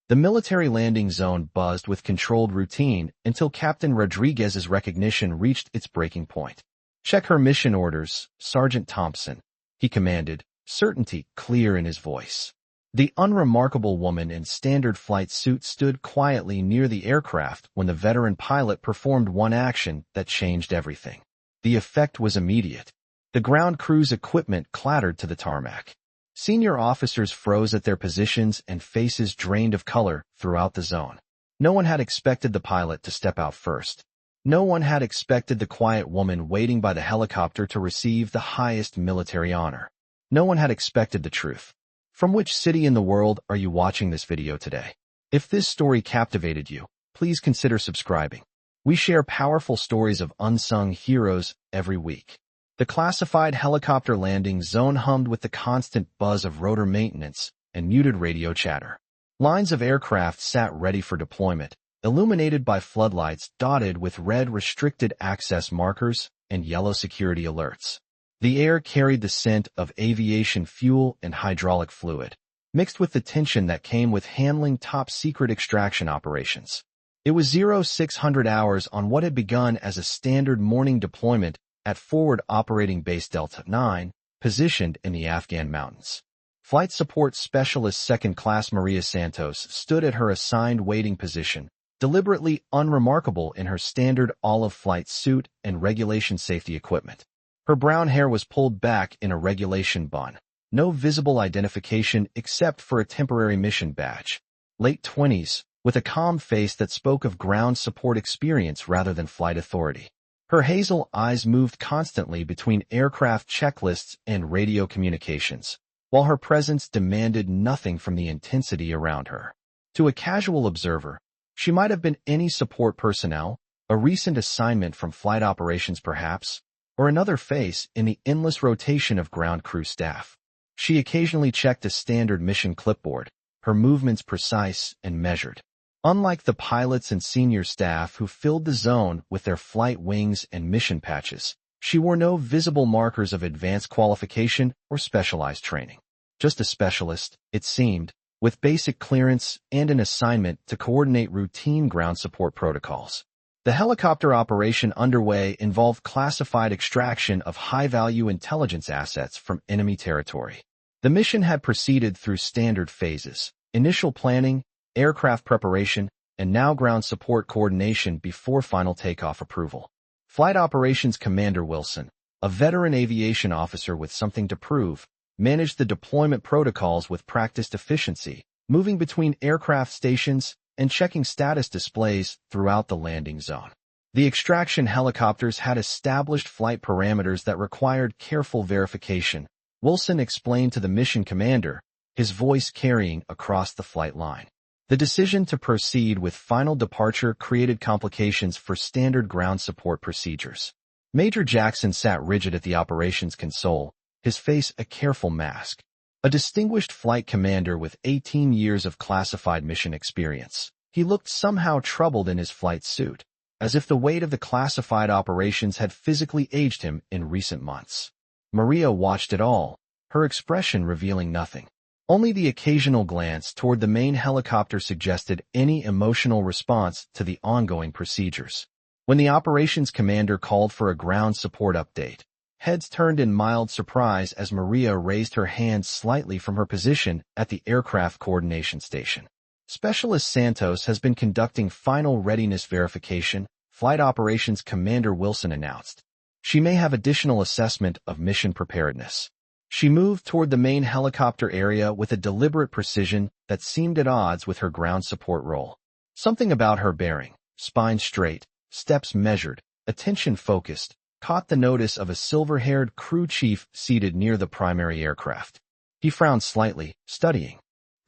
The military landing zone buzzed with controlled routine until Captain Rodriguez's recognition reached its breaking point. "Check her mission orders, Sergeant Thompson," he commanded, certainty clear in his voice. The unremarkable woman in standard flight suit stood quietly near the aircraft when the veteran pilot performed one action that changed everything. The effect was immediate. The ground crew's equipment clattered to the tarmac. Senior officers froze at their positions and faces drained of color throughout the zone. No one had expected the pilot to step out first. No one had expected the quiet woman waiting by the helicopter to receive the highest military honor. No one had expected the truth. From which city in the world are you watching this video today? If this story captivated you, please consider subscribing. We share powerful stories of unsung heroes every week. The classified helicopter landing zone hummed with the constant buzz of rotor maintenance and muted radio chatter. Lines of aircraft sat ready for deployment, illuminated by floodlights dotted with red restricted access markers and yellow security alerts. The air carried the scent of aviation fuel and hydraulic fluid, mixed with the tension that came with handling top-secret extraction operations. It was 0600 hours on what had begun as a standard morning deployment at Forward Operating Base Delta 9, positioned in the Afghan mountains. Flight Support Specialist Second Class Maria Santos stood at her assigned waiting position, deliberately unremarkable in her standard olive flight suit and regulation safety equipment. Her brown hair was pulled back in a regulation bun, no visible identification except for a temporary mission badge. Late 20s, with a calm face that spoke of ground support experience rather than flight authority. Her hazel eyes moved constantly between aircraft checklists and radio communications, while her presence demanded nothing from the intensity around her. To a casual observer, she might have been any support personnel, a recent assignment from flight operations perhaps, or another face in the endless rotation of ground crew staff. She occasionally checked a standard mission clipboard, her movements precise and measured. Unlike the pilots and senior staff who filled the zone with their flight wings and mission patches, she wore no visible markers of advanced qualification or specialized training. Just a specialist, it seemed, with basic clearance and an assignment to coordinate routine ground support protocols. The helicopter operation underway involved classified extraction of high-value intelligence assets from enemy territory. The mission had proceeded through standard phases: initial planning, aircraft preparation, and now ground support coordination before final takeoff approval. Flight Operations Commander Wilson, a veteran aviation officer with something to prove, managed the deployment protocols with practiced efficiency, moving between aircraft stations and checking status displays throughout the landing zone. The extraction helicopters had established flight parameters that required careful verification, Wilson explained to the mission commander, his voice carrying across the flight line. The decision to proceed with final departure created complications for standard ground support procedures. Major Jackson sat rigid at the operations console, his face a careful mask. A distinguished flight commander with 18 years of classified mission experience, he looked somehow troubled in his flight suit, as if the weight of the classified operations had physically aged him in recent months. Maria watched it all, her expression revealing nothing. Only the occasional glance toward the main helicopter suggested any emotional response to the ongoing procedures. When the operations commander called for a ground support update, heads turned in mild surprise as Maria raised her hand slightly from her position at the aircraft coordination station. Specialist Santos has been conducting final readiness verification, Flight Operations Commander Wilson announced. She may have additional assessment of mission preparedness. She moved toward the main helicopter area with a deliberate precision that seemed at odds with her ground support role. Something about her bearing, spine straight, steps measured, attention focused, caught the notice of a silver-haired crew chief seated near the primary aircraft. He frowned slightly, studying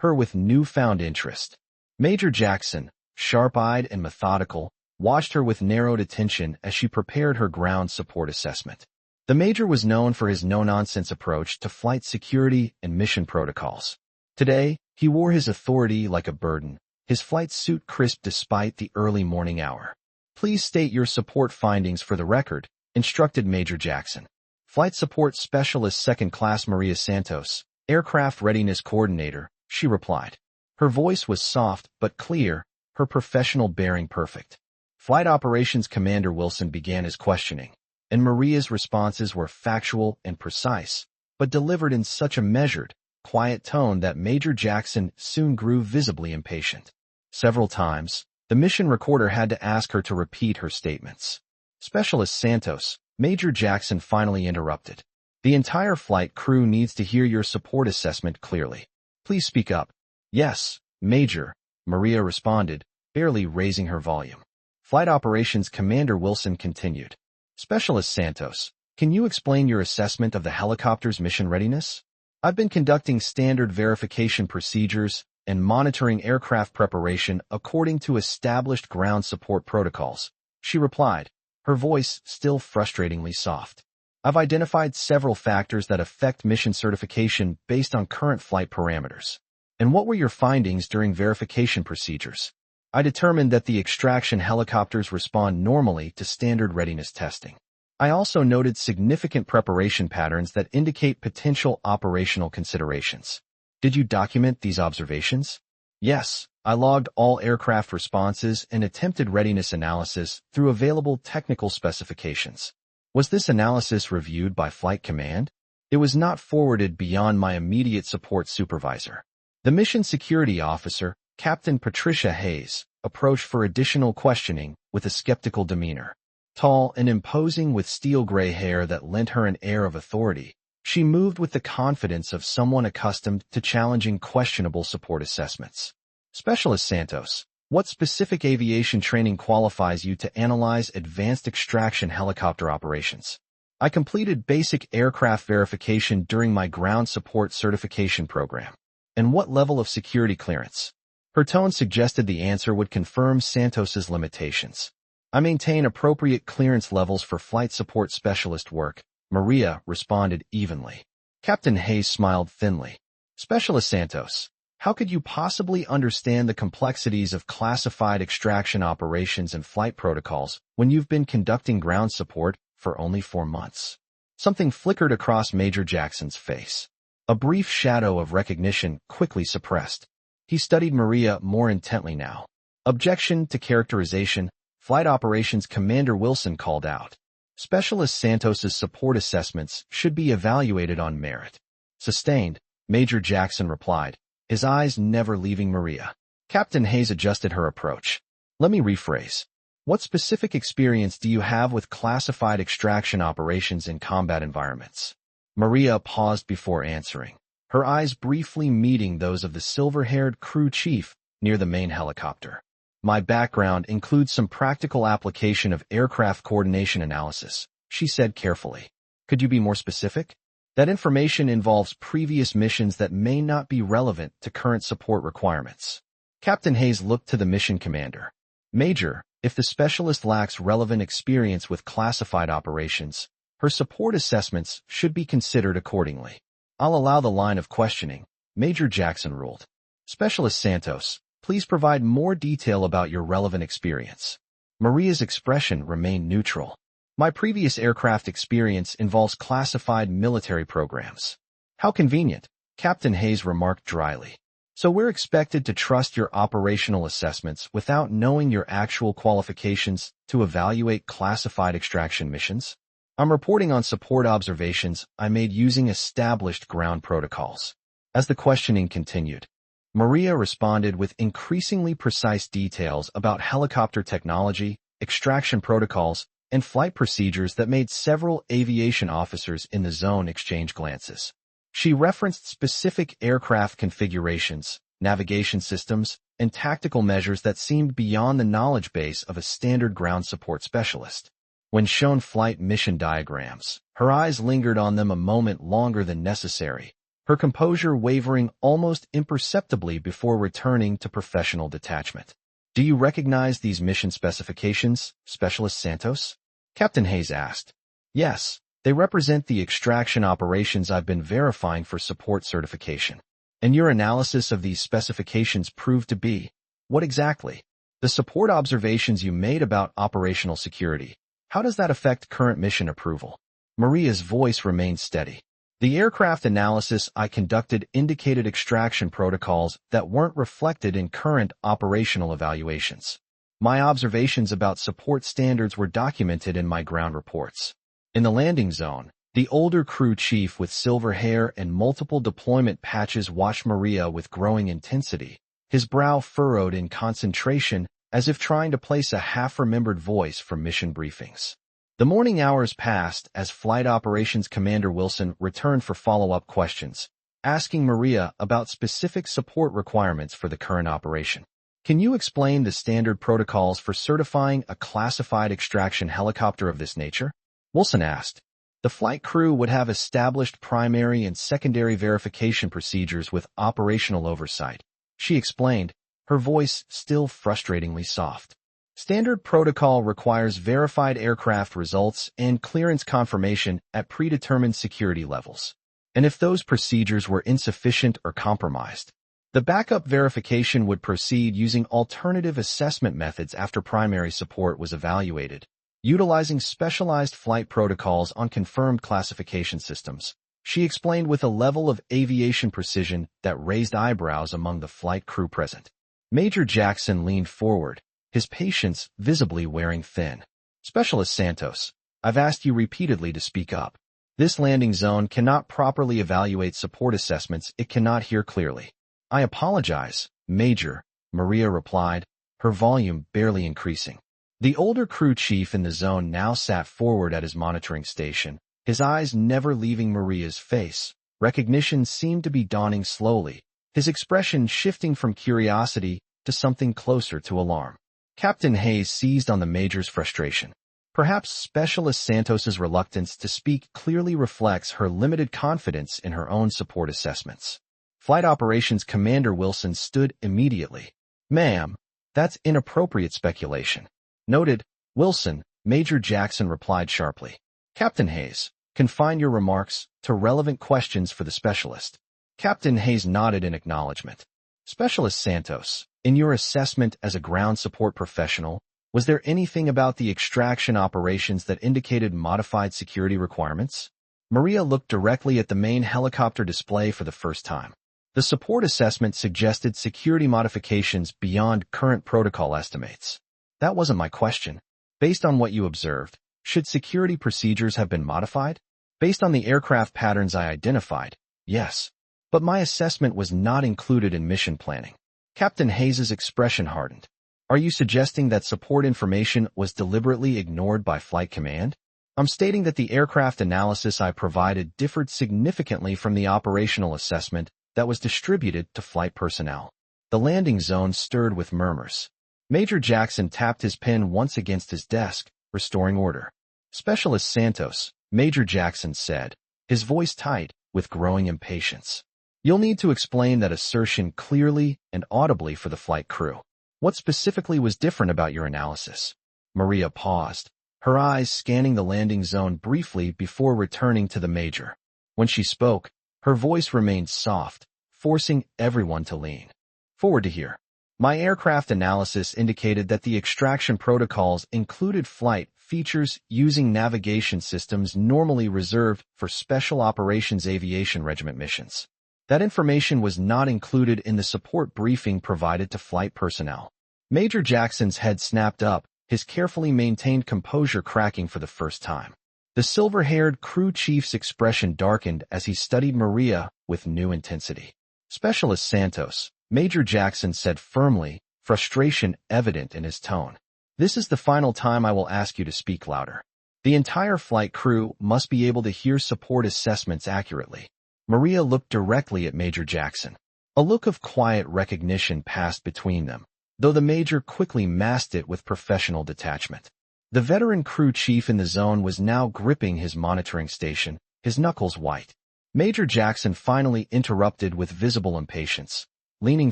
her with newfound interest. Major Jackson, sharp-eyed and methodical, watched her with narrowed attention as she prepared her ground support assessment. The major was known for his no-nonsense approach to flight security and mission protocols. Today, he wore his authority like a burden, his flight suit crisp despite the early morning hour. "Please state your support findings for the record," instructed Major Jackson. Flight Support Specialist Second Class Maria Santos, Aircraft Readiness Coordinator, she replied. Her voice was soft but clear, her professional bearing perfect. Flight Operations Commander Wilson began his questioning, and Maria's responses were factual and precise, but delivered in such a measured, quiet tone that Major Jackson soon grew visibly impatient. Several times, the mission recorder had to ask her to repeat her statements. Specialist Santos, Major Jackson finally interrupted. The entire flight crew needs to hear your support assessment clearly. Please speak up. Yes, Major, Maria responded, barely raising her volume. Flight Operations Commander Wilson continued. Specialist Santos, can you explain your assessment of the helicopter's mission readiness? I've been conducting standard verification procedures and monitoring aircraft preparation according to established ground support protocols, she replied, her voice still frustratingly soft. I've identified several factors that affect mission certification based on current flight parameters. And what were your findings during verification procedures? I determined that the extraction helicopters respond normally to standard readiness testing. I also noted significant preparation patterns that indicate potential operational considerations. Did you document these observations? Yes, I logged all aircraft responses and attempted readiness analysis through available technical specifications. Was this analysis reviewed by Flight Command? It was not forwarded beyond my immediate support supervisor. The mission security officer, Captain Patricia Hayes, approached for additional questioning with a skeptical demeanor. Tall and imposing with steel-gray hair that lent her an air of authority, she moved with the confidence of someone accustomed to challenging questionable support assessments. Specialist Santos, what specific aviation training qualifies you to analyze advanced extraction helicopter operations? I completed basic aircraft verification during my ground support certification program. And what level of security clearance? Her tone suggested the answer would confirm Santos's limitations. I maintain appropriate clearance levels for flight support specialist work, Maria responded evenly. Captain Hayes smiled thinly. Specialist Santos, how could you possibly understand the complexities of classified extraction operations and flight protocols when you've been conducting ground support for only 4 months? Something flickered across Major Jackson's face. A brief shadow of recognition quickly suppressed. He studied Maria more intently now. Objection to characterization, Flight Operations Commander Wilson called out. Specialist Santos's support assessments should be evaluated on merit. Sustained, Major Jackson replied, his eyes never leaving Maria. Captain Hayes adjusted her approach. Let me rephrase. What specific experience do you have with classified extraction operations in combat environments? Maria paused before answering, her eyes briefly meeting those of the silver-haired crew chief near the main helicopter. My background includes some practical application of aircraft coordination analysis, she said carefully. Could you be more specific? That information involves previous missions that may not be relevant to current support requirements. Captain Hayes looked to the mission commander. Major, if the specialist lacks relevant experience with classified operations, her support assessments should be considered accordingly. I'll allow the line of questioning, Major Jackson ruled. Specialist Santos, please provide more detail about your relevant experience. Maria's expression remained neutral. My previous aircraft experience involves classified military programs. How convenient, Captain Hayes remarked dryly. So we're expected to trust your operational assessments without knowing your actual qualifications to evaluate classified extraction missions? I'm reporting on support observations I made using established ground protocols. As the questioning continued, Maria responded with increasingly precise details about helicopter technology, extraction protocols, and flight procedures that made several aviation officers in the zone exchange glances. She referenced specific aircraft configurations, navigation systems, and tactical measures that seemed beyond the knowledge base of a standard ground support specialist. When shown flight mission diagrams, her eyes lingered on them a moment longer than necessary, her composure wavering almost imperceptibly before returning to professional detachment. Do you recognize these mission specifications, Specialist Santos? Captain Hayes asked. Yes, they represent the extraction operations I've been verifying for support certification. And your analysis of these specifications proved to be, what exactly? The support observations you made about operational security. How does that affect current mission approval? Maria's voice remained steady. The aircraft analysis I conducted indicated extraction protocols that weren't reflected in current operational evaluations. My observations about support standards were documented in my ground reports. In the landing zone, the older crew chief with silver hair and multiple deployment patches watched Maria with growing intensity, his brow furrowed in concentration as if trying to place a half-remembered voice for mission briefings. The morning hours passed as Flight Operations Commander Wilson returned for follow-up questions, asking Maria about specific support requirements for the current operation. Can you explain the standard protocols for certifying a classified extraction helicopter of this nature? Wilson asked. The flight crew would have established primary and secondary verification procedures with operational oversight, she explained, her voice still frustratingly soft. Standard protocol requires verified aircraft results and clearance confirmation at predetermined security levels. And if those procedures were insufficient or compromised, the backup verification would proceed using alternative assessment methods after primary support was evaluated, utilizing specialized flight protocols on confirmed classification systems, she explained with a level of aviation precision that raised eyebrows among the flight crew present. Major Jackson leaned forward, his patience visibly wearing thin. Specialist Santos, I've asked you repeatedly to speak up. This landing zone cannot properly evaluate support assessments it cannot hear clearly. I apologize, Major, Maria replied, her volume barely increasing. The older crew chief in the zone now sat forward at his monitoring station, his eyes never leaving Maria's face. Recognition seemed to be dawning slowly, his expression shifting from curiosity to something closer to alarm. Captain Hayes seized on the Major's frustration. Perhaps Specialist Santos's reluctance to speak clearly reflects her limited confidence in her own support assessments. Flight Operations Commander Wilson stood immediately. Ma'am, that's inappropriate speculation. Noted, Wilson, Major Jackson replied sharply. Captain Hayes, confine your remarks to relevant questions for the specialist. Captain Hayes nodded in acknowledgement. Specialist Santos, in your assessment as a ground support professional, was there anything about the extraction operations that indicated modified security requirements? Maria looked directly at the main helicopter display for the first time. The support assessment suggested security modifications beyond current protocol estimates. That wasn't my question. Based on what you observed, should security procedures have been modified? Based on the aircraft patterns I identified, yes. But my assessment was not included in mission planning. Captain Hayes's expression hardened. Are you suggesting that support information was deliberately ignored by Flight Command? I'm stating that the aircraft analysis I provided differed significantly from the operational assessment that was distributed to flight personnel. The landing zone stirred with murmurs. Major Jackson tapped his pen once against his desk, restoring order. Specialist Santos, Major Jackson said, his voice tight with growing impatience. You'll need to explain that assertion clearly and audibly for the flight crew. What specifically was different about your analysis? Maria paused, her eyes scanning the landing zone briefly before returning to the Major. When she spoke, her voice remained soft, forcing everyone to lean forward to hear. My aircraft analysis indicated that the extraction protocols included flight features using navigation systems normally reserved for Special Operations Aviation Regiment missions. That information was not included in the support briefing provided to flight personnel. Major Jackson's head snapped up, his carefully maintained composure cracking for the first time. The silver-haired crew chief's expression darkened as he studied Maria with new intensity. Specialist Santos, Major Jackson said firmly, frustration evident in his tone. This is the final time I will ask you to speak louder. The entire flight crew must be able to hear support assessments accurately. Maria looked directly at Major Jackson. A look of quiet recognition passed between them, though the Major quickly masked it with professional detachment. The veteran crew chief in the zone was now gripping his monitoring station, his knuckles white. Major Jackson finally interrupted with visible impatience, leaning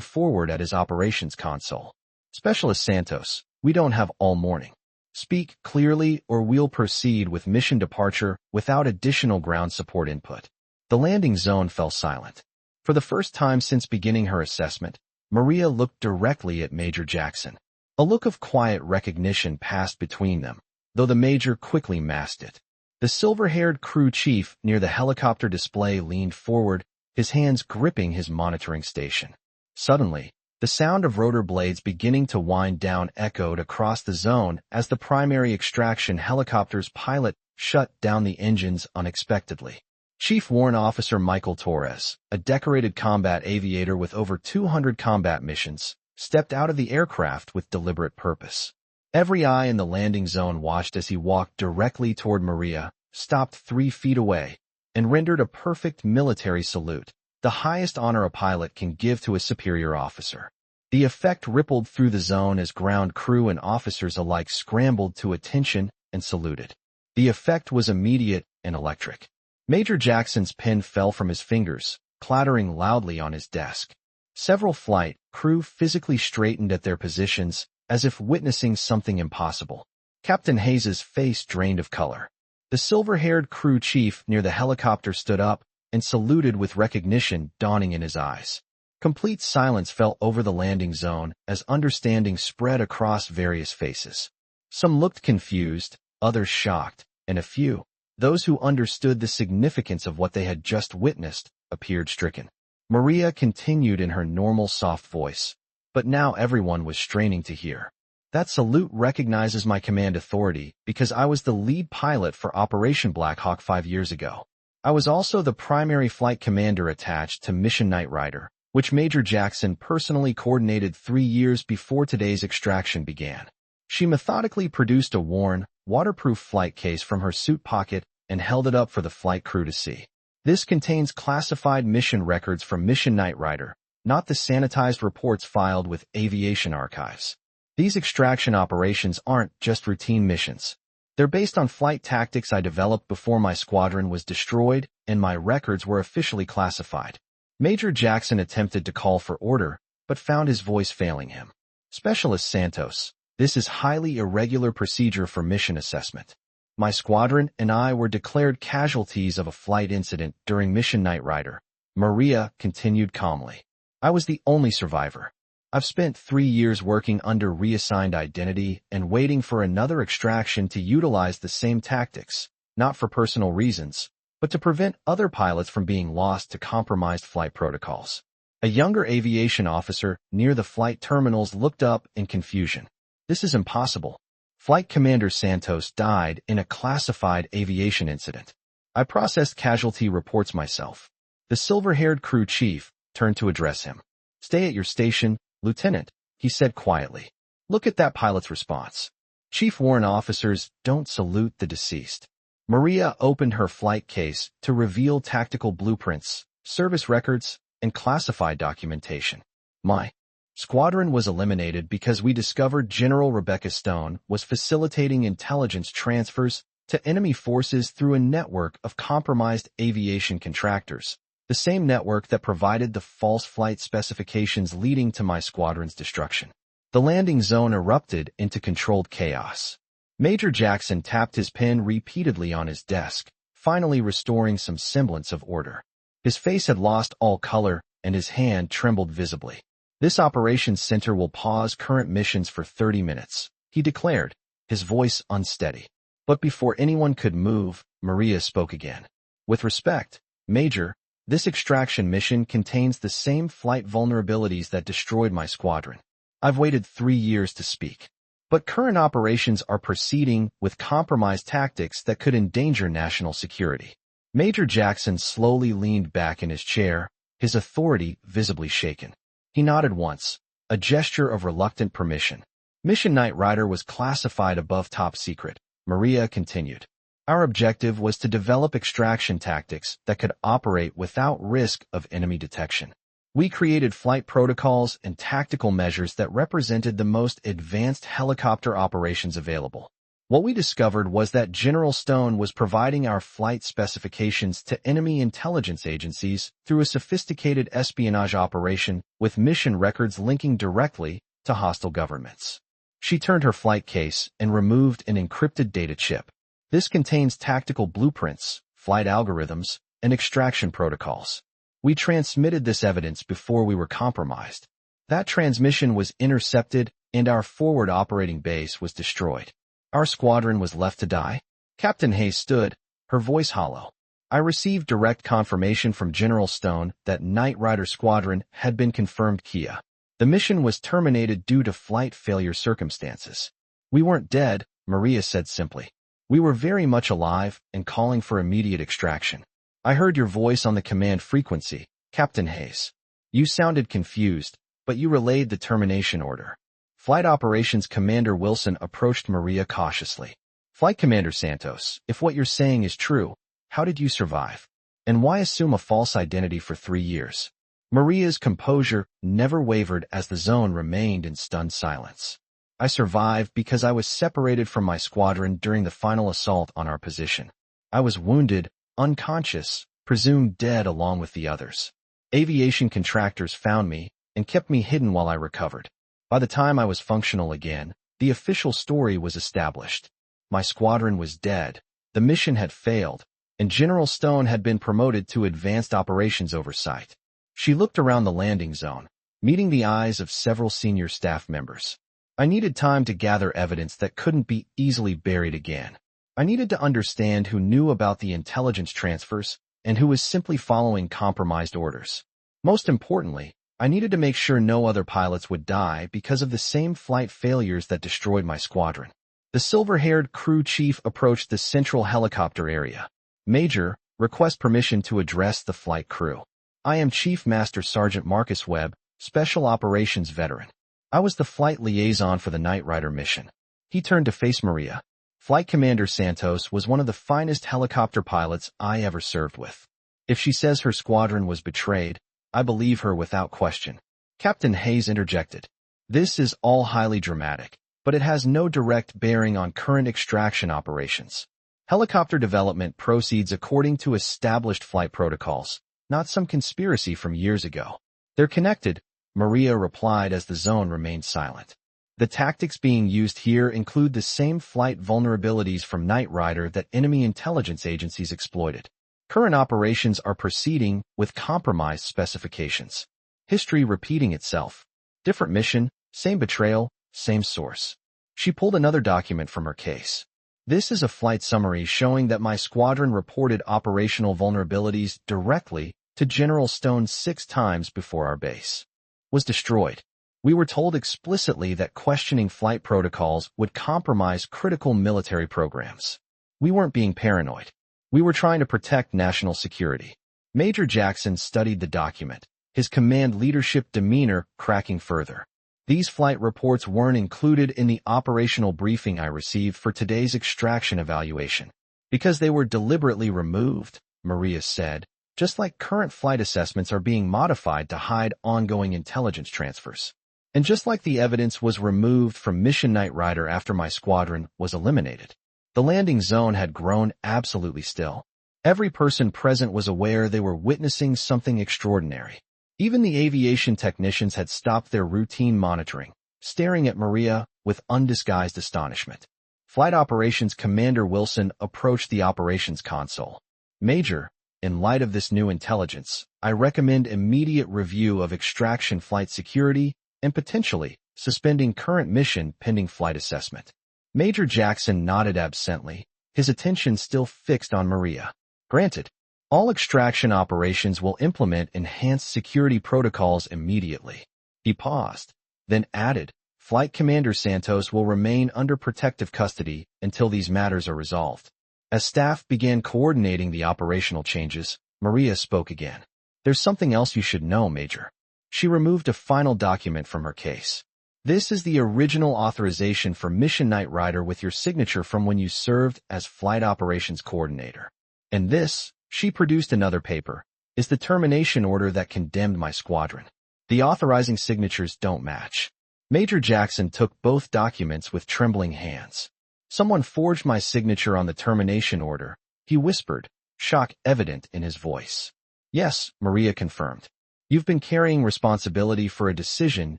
forward at his operations console. Specialist Santos, we don't have all morning. Speak clearly or we'll proceed with mission departure without additional ground support input. The landing zone fell silent. For the first time since beginning her assessment, Maria looked directly at Major Jackson. A look of quiet recognition passed between them, though the Major quickly masked it. The The silver-haired crew chief near the helicopter display leaned forward, his hands gripping his monitoring station. Suddenly, the sound of rotor blades beginning to wind down echoed across the zone as the primary extraction helicopter's pilot shut down the engines unexpectedly. Chief Warrant Officer Michael Torres, a decorated combat aviator with over 200 combat missions, stepped out of the aircraft with deliberate purpose. Every eye in the landing zone watched as he walked directly toward Maria, stopped 3 feet away, and rendered a perfect military salute, the highest honor a pilot can give to a superior officer. The effect rippled through the zone as ground crew and officers alike scrambled to attention and saluted. The effect was immediate and electric. Major Jackson's pen fell from his fingers, clattering loudly on his desk. Several flight crew physically straightened at their positions, as if witnessing something impossible. Captain Hayes's face drained of color. The silver-haired crew chief near the helicopter stood up and saluted with recognition dawning in his eyes. Complete silence fell over the landing zone as understanding spread across various faces. Some looked confused, others shocked, and a few, those who understood the significance of what they had just witnessed, appeared stricken. Maria continued in her normal soft voice, but now everyone was straining to hear. That salute recognizes my command authority because I was the lead pilot for Operation Black Hawk 5 years ago. I was also the primary flight commander attached to Mission Knight Rider, which Major Jackson personally coordinated 3 years before today's extraction began. She methodically produced a worn, waterproof flight case from her suit pocket and held it up for the flight crew to see. This contains classified mission records from Mission Knight Rider, not the sanitized reports filed with aviation archives. These extraction operations aren't just routine missions. They're based on flight tactics I developed before my squadron was destroyed and my records were officially classified. Major Jackson attempted to call for order, but found his voice failing him. Specialist Santos, this is highly irregular procedure for mission assessment. My squadron and I were declared casualties of a flight incident during Mission Knight Rider. Maria continued calmly. I was the only survivor. I've spent 3 years working under reassigned identity and waiting for another extraction to utilize the same tactics, not for personal reasons, but to prevent other pilots from being lost to compromised flight protocols. A younger aviation officer near the flight terminals looked up in confusion. This is impossible. Flight Commander Santos died in a classified aviation incident. I processed casualty reports myself. The silver-haired crew chief turned to address him. Stay at your station, Lieutenant, he said quietly. Look at that pilot's response. Chief Warrant officers don't salute the deceased. Maria opened her flight case to reveal tactical blueprints, service records, and classified documentation. My squadron was eliminated because we discovered General Rebecca Stone was facilitating intelligence transfers to enemy forces through a network of compromised aviation contractors, the same network that provided the false flight specifications leading to my squadron's destruction. The landing zone erupted into controlled chaos. Major Jackson tapped his pen repeatedly on his desk, finally restoring some semblance of order. His face had lost all color, and his hand trembled visibly. This operations center will pause current missions for 30 minutes, he declared, his voice unsteady. But before anyone could move, Maria spoke again. With respect, Major, this extraction mission contains the same flight vulnerabilities that destroyed my squadron. I've waited 3 years to speak. But current operations are proceeding with compromised tactics that could endanger national security. Major Jackson slowly leaned back in his chair, his authority visibly shaken. He nodded once, a gesture of reluctant permission. Mission Knight Rider was classified above top secret. Maria continued. Our objective was to develop extraction tactics that could operate without risk of enemy detection. We created flight protocols and tactical measures that represented the most advanced helicopter operations available. What we discovered was that General Stone was providing our flight specifications to enemy intelligence agencies through a sophisticated espionage operation with mission records linking directly to hostile governments. She turned her flight case and removed an encrypted data chip. This contains tactical blueprints, flight algorithms, and extraction protocols. We transmitted this evidence before we were compromised. That transmission was intercepted and our forward operating base was destroyed. Our squadron was left to die. Captain Hayes stood, her voice hollow. I received direct confirmation from General Stone that Knight Rider Squadron had been confirmed Kia. The mission was terminated due to flight failure circumstances. We weren't dead, Maria said simply. We were very much alive and calling for immediate extraction. I heard your voice on the command frequency, Captain Hayes. You sounded confused, but you relayed the termination order. Flight Operations Commander Wilson approached Maria cautiously. Flight Commander Santos, if what you're saying is true, how did you survive? And why assume a false identity for 3 years? Maria's composure never wavered as the zone remained in stunned silence. I survived because I was separated from my squadron during the final assault on our position. I was wounded, unconscious, presumed dead along with the others. Aviation contractors found me and kept me hidden while I recovered. By the time I was functional again, the official story was established. My squadron was dead, the mission had failed, and General Stone had been promoted to Advanced Operations Oversight. She looked around the landing zone, meeting the eyes of several senior staff members. I needed time to gather evidence that couldn't be easily buried again. I needed to understand who knew about the intelligence transfers and who was simply following compromised orders. Most importantly, I needed to make sure no other pilots would die because of the same flight failures that destroyed my squadron. The silver-haired crew chief approached the central helicopter area. Major, request permission to address the flight crew. I am Chief Master Sergeant Marcus Webb, Special Operations Veteran. I was the flight liaison for the Knight Rider mission. He turned to face Maria. Flight Commander Santos was one of the finest helicopter pilots I ever served with. If she says her squadron was betrayed, I believe her without question. Captain Hayes interjected. This is all highly dramatic, but it has no direct bearing on current extraction operations. Helicopter development proceeds according to established flight protocols, not some conspiracy from years ago. They're connected, Maria replied as the zone remained silent. The tactics being used here include the same flight vulnerabilities from Knight Rider that enemy intelligence agencies exploited. Current operations are proceeding with compromised specifications. History repeating itself. Different mission, same betrayal, same source. She pulled another document from her case. This is a flight summary showing that my squadron reported operational vulnerabilities directly to General Stone 6 times before our base was destroyed. We were told explicitly that questioning flight protocols would compromise critical military programs. We weren't being paranoid. We were trying to protect national security. Major Jackson studied the document, his command leadership demeanor cracking further. These flight reports weren't included in the operational briefing I received for today's extraction evaluation. Because they were deliberately removed, Maria said, just like current flight assessments are being modified to hide ongoing intelligence transfers. And just like the evidence was removed from Mission Knight Rider after my squadron was eliminated. The landing zone had grown absolutely still. Every person present was aware they were witnessing something extraordinary. Even the aviation technicians had stopped their routine monitoring, staring at Maria with undisguised astonishment. Flight Operations Commander Wilson approached the operations console. Major, in light of this new intelligence, I recommend immediate review of extraction flight security and potentially suspending current mission pending flight assessment. Major Jackson nodded absently, his attention still fixed on Maria. Granted, all extraction operations will implement enhanced security protocols immediately. He paused, then added, Flight Commander Santos will remain under protective custody until these matters are resolved. As staff began coordinating the operational changes, Maria spoke again. There's something else you should know, Major. She removed a final document from her case. This is the original authorization for Mission Knight Rider with your signature from when you served as Flight Operations Coordinator. And this, she produced another paper, is the termination order that condemned my squadron. The authorizing signatures don't match. Major Jackson took both documents with trembling hands. Someone forged my signature on the termination order, he whispered, shock evident in his voice. Yes, Maria confirmed. You've been carrying responsibility for a decision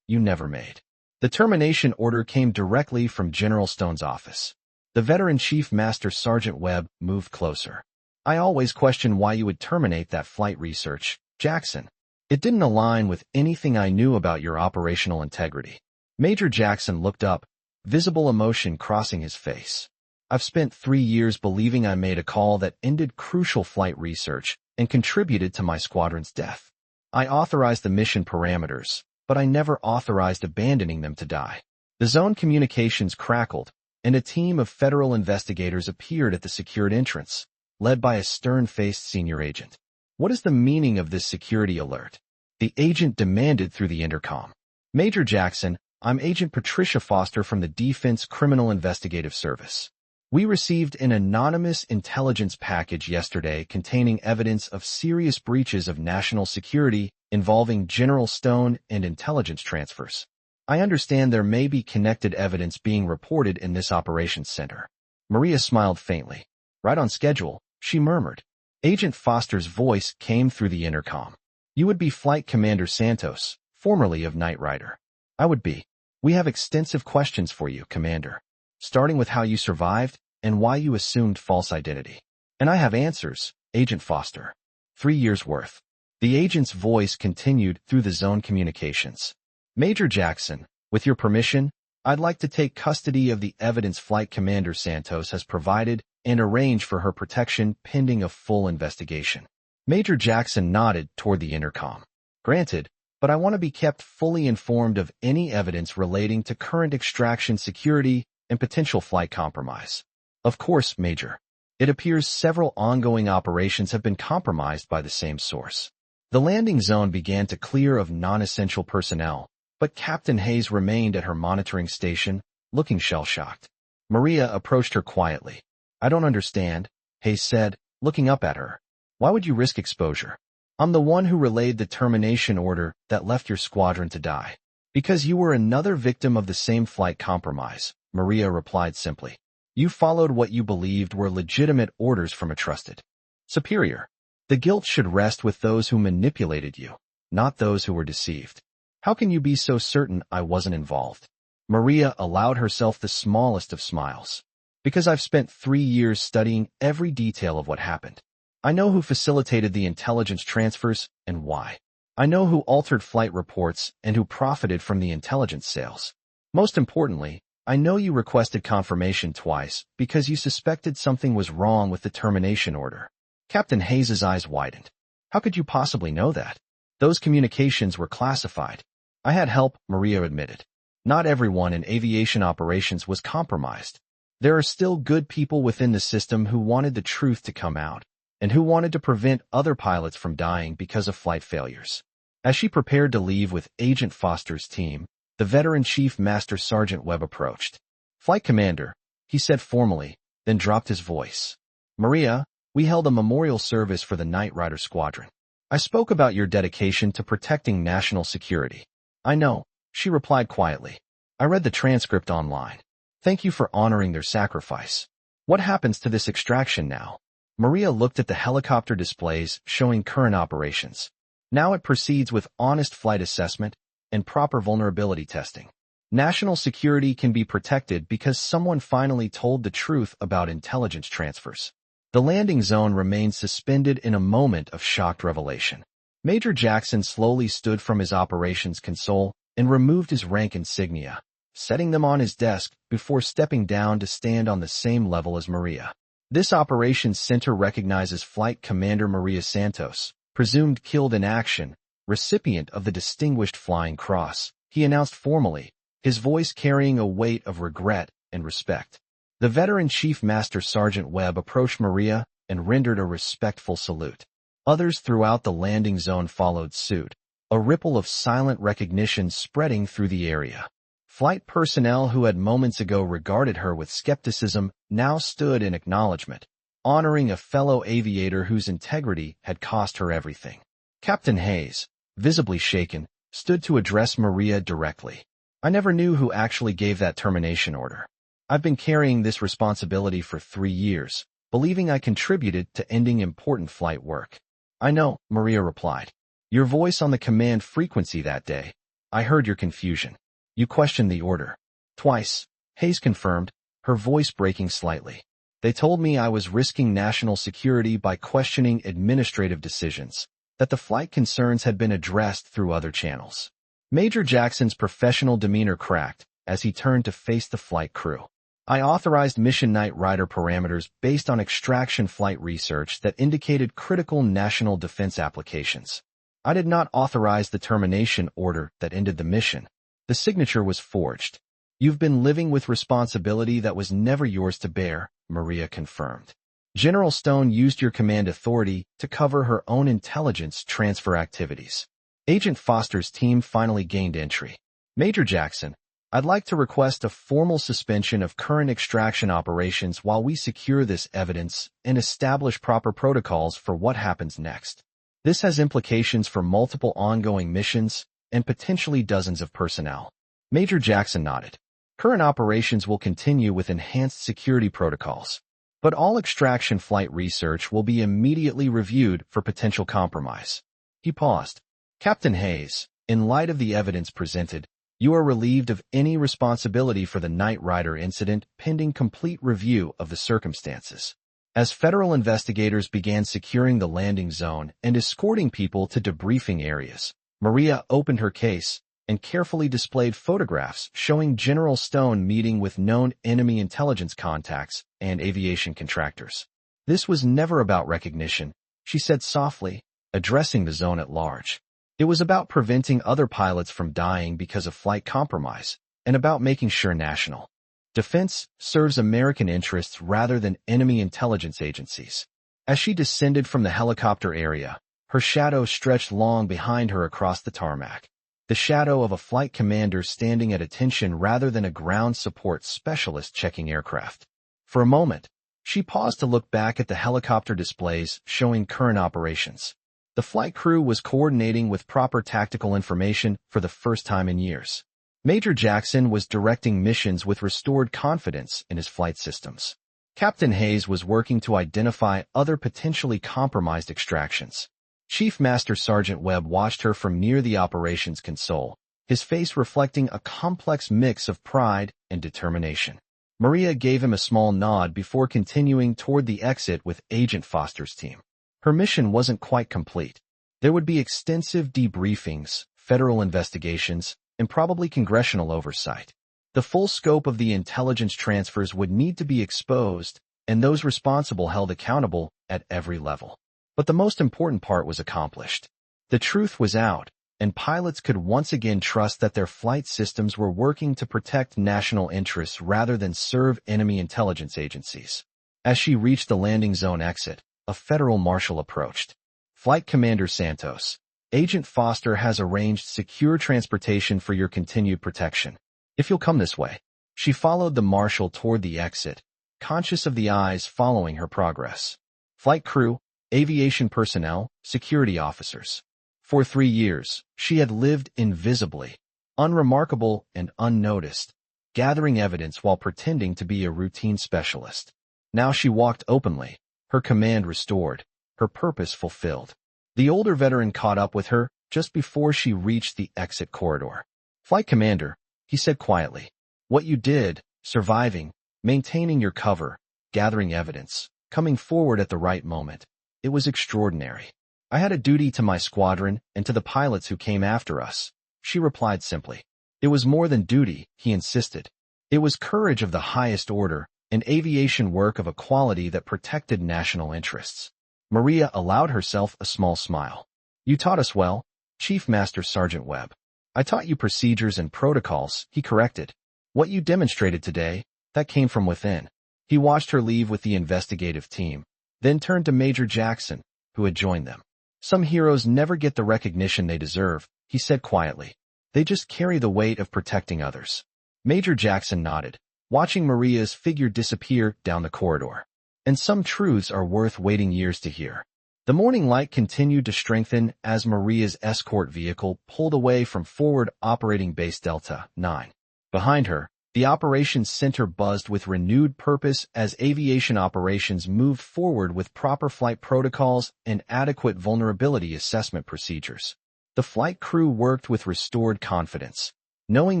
you never made. The termination order came directly from General Stone's office. The veteran Chief Master Sergeant Webb moved closer. I always questioned why you would terminate that flight research, Jackson. It didn't align with anything I knew about your operational integrity. Major Jackson looked up, visible emotion crossing his face. I've spent 3 years believing I made a call that ended crucial flight research and contributed to my squadron's death. I authorized the mission parameters, but I never authorized abandoning them to die. The zone communications crackled, and a team of federal investigators appeared at the secured entrance, led by a stern-faced senior agent. What is the meaning of this security alert? The agent demanded through the intercom. Major Jackson, I'm Agent Patricia Foster from the Defense Criminal Investigative Service. We received an anonymous intelligence package yesterday containing evidence of serious breaches of national security involving General Stone and intelligence transfers. I understand there may be connected evidence being reported in this operations center. Maria smiled faintly. Right on schedule, she murmured. Agent Foster's voice came through the intercom. You would be Flight Commander Santos, formerly of Knight Rider. I would be. We have extensive questions for you, Commander, starting with how you survived and why you assumed false identity. And I have answers, Agent Foster. 3 years' worth. The agent's voice continued through the zone communications. Major Jackson, with your permission, I'd like to take custody of the evidence Flight Commander Santos has provided and arrange for her protection pending a full investigation. Major Jackson nodded toward the intercom. Granted, but I want to be kept fully informed of any evidence relating to current extraction security and potential flight compromise. Of course, Major. It appears several ongoing operations have been compromised by the same source. The landing zone began to clear of non-essential personnel, but Captain Hayes remained at her monitoring station, looking shell-shocked. Maria approached her quietly. I don't understand, Hayes said, looking up at her. Why would you risk exposure? I'm the one who relayed the termination order that left your squadron to die. Because you were another victim of the same flight compromise, Maria replied simply. You followed what you believed were legitimate orders from a trusted superior. The guilt should rest with those who manipulated you, not those who were deceived. How can you be so certain I wasn't involved? Maria allowed herself the smallest of smiles. Because I've spent 3 years studying every detail of what happened. I know who facilitated the intelligence transfers and why. I know who altered flight reports and who profited from the intelligence sales. Most importantly, I know you requested confirmation twice because you suspected something was wrong with the termination order. Captain Hayes' eyes widened. How could you possibly know that? Those communications were classified. I had help, Maria admitted. Not everyone in aviation operations was compromised. There are still good people within the system who wanted the truth to come out, and who wanted to prevent other pilots from dying because of flight failures. As she prepared to leave with Agent Foster's team, the veteran Chief Master Sergeant Webb approached. Flight Commander, he said formally, then dropped his voice. Maria, we held a memorial service for the Knight Rider Squadron. I spoke about your dedication to protecting national security. I know, she replied quietly. I read the transcript online. Thank you for honoring their sacrifice. What happens to this extraction now? Maria looked at the helicopter displays showing current operations. Now it proceeds with honest flight assessment and proper vulnerability testing. National security can be protected because someone finally told the truth about intelligence transfers. The landing zone remained suspended in a moment of shocked revelation. Major Jackson slowly stood from his operations console and removed his rank insignia, setting them on his desk before stepping down to stand on the same level as Maria. This operations center recognizes Flight Commander Maria Santos, presumed killed in action, recipient of the Distinguished Flying Cross, he announced formally, his voice carrying a weight of regret and respect. The veteran Chief Master Sergeant Webb approached Maria and rendered a respectful salute. Others throughout the landing zone followed suit, a ripple of silent recognition spreading through the area. Flight personnel who had moments ago regarded her with skepticism now stood in acknowledgement, honoring a fellow aviator whose integrity had cost her everything. Captain Hayes, visibly shaken, stood to address Maria directly. I never knew who actually gave that termination order. I've been carrying this responsibility for 3 years, believing I contributed to ending important flight work. I know, Maria replied. Your voice on the command frequency that day. I heard your confusion. You questioned the order. Twice, Hayes confirmed, her voice breaking slightly. They told me I was risking national security by questioning administrative decisions, that the flight concerns had been addressed through other channels. Major Jackson's professional demeanor cracked as he turned to face the flight crew. I authorized Mission Knight Rider parameters based on extraction flight research that indicated critical national defense applications. I did not authorize the termination order that ended the mission. The signature was forged. You've been living with responsibility that was never yours to bear, Maria confirmed. General Stone used your command authority to cover her own intelligence transfer activities. Agent Foster's team finally gained entry. Major Jackson, I'd like to request a formal suspension of current extraction operations while we secure this evidence and establish proper protocols for what happens next. This has implications for multiple ongoing missions and potentially dozens of personnel. Major Jackson nodded. Current operations will continue with enhanced security protocols, but all extraction flight research will be immediately reviewed for potential compromise. He paused. Captain Hayes, in light of the evidence presented, you are relieved of any responsibility for the Knight Rider incident pending complete review of the circumstances. As federal investigators began securing the landing zone and escorting people to debriefing areas, Maria opened her case and carefully displayed photographs showing General Stone meeting with known enemy intelligence contacts and aviation contractors. This was never about recognition, she said softly, addressing the zone at large. It was about preventing other pilots from dying because of flight compromise, and about making sure national defense serves American interests rather than enemy intelligence agencies. As she descended from the helicopter area, her shadow stretched long behind her across the tarmac. The shadow of a flight commander standing at attention rather than a ground support specialist checking aircraft. For a moment, she paused to look back at the helicopter displays showing current operations. The flight crew was coordinating with proper tactical information for the first time in years. Major Jackson was directing missions with restored confidence in his flight systems. Captain Hayes was working to identify other potentially compromised extractions. Chief Master Sergeant Webb watched her from near the operations console, his face reflecting a complex mix of pride and determination. Maria gave him a small nod before continuing toward the exit with Agent Foster's team. Her mission wasn't quite complete. There would be extensive debriefings, federal investigations, and probably congressional oversight. The full scope of the intelligence transfers would need to be exposed, and those responsible held accountable at every level. But the most important part was accomplished. The truth was out, and pilots could once again trust that their flight systems were working to protect national interests rather than serve enemy intelligence agencies. As she reached the landing zone exit, a federal marshal approached. Flight Commander Santos, Agent Foster has arranged secure transportation for your continued protection. If you'll come this way. She followed the marshal toward the exit, conscious of the eyes following her progress. Flight crew, aviation personnel, security officers. For 3 years, she had lived invisibly, unremarkable and unnoticed, gathering evidence while pretending to be a routine specialist. Now she walked openly, her command restored, her purpose fulfilled. The older veteran caught up with her just before she reached the exit corridor. Flight Commander, he said quietly, what you did, surviving, maintaining your cover, gathering evidence, coming forward at the right moment, it was extraordinary. I had a duty to my squadron and to the pilots who came after us, she replied simply. It was more than duty, he insisted. It was courage of the highest order and aviation work of a quality that protected national interests. Maria allowed herself a small smile. You taught us well, Chief Master Sergeant Webb. I taught you procedures and protocols, he corrected. What you demonstrated today, that came from within. He watched her leave with the investigative team, then turned to Major Jackson, who had joined them. Some heroes never get the recognition they deserve, he said quietly. They just carry the weight of protecting others. Major Jackson nodded, watching Maria's figure disappear down the corridor. And some truths are worth waiting years to hear. The morning light continued to strengthen as Maria's escort vehicle pulled away from forward operating base Delta 9. Behind her, the operations center buzzed with renewed purpose as aviation operations moved forward with proper flight protocols and adequate vulnerability assessment procedures. The flight crew worked with restored confidence, knowing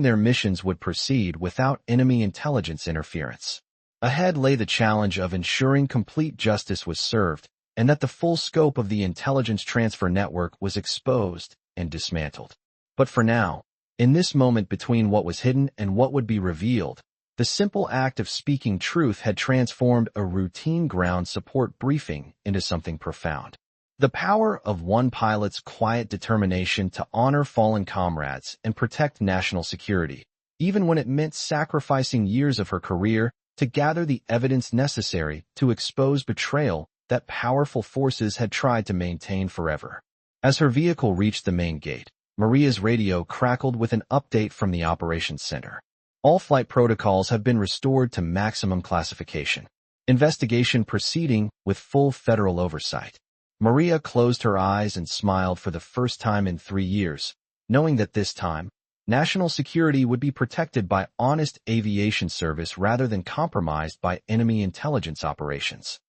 their missions would proceed without enemy intelligence interference. Ahead lay the challenge of ensuring complete justice was served and that the full scope of the intelligence transfer network was exposed and dismantled. But for now, in this moment between what was hidden and what would be revealed, The simple act of speaking truth had transformed a routine ground support briefing into something profound. The power of one pilot's quiet determination to honor fallen comrades and protect national security, even when it meant sacrificing years of her career to gather the evidence necessary to expose betrayal that powerful forces had tried to maintain forever. As her vehicle reached the main gate, Maria's radio crackled with an update from the operations center. All flight protocols have been restored to maximum classification. Investigation proceeding with full federal oversight. Maria closed her eyes and smiled for the first time in 3 years, knowing that this time, national security would be protected by honest aviation service rather than compromised by enemy intelligence operations.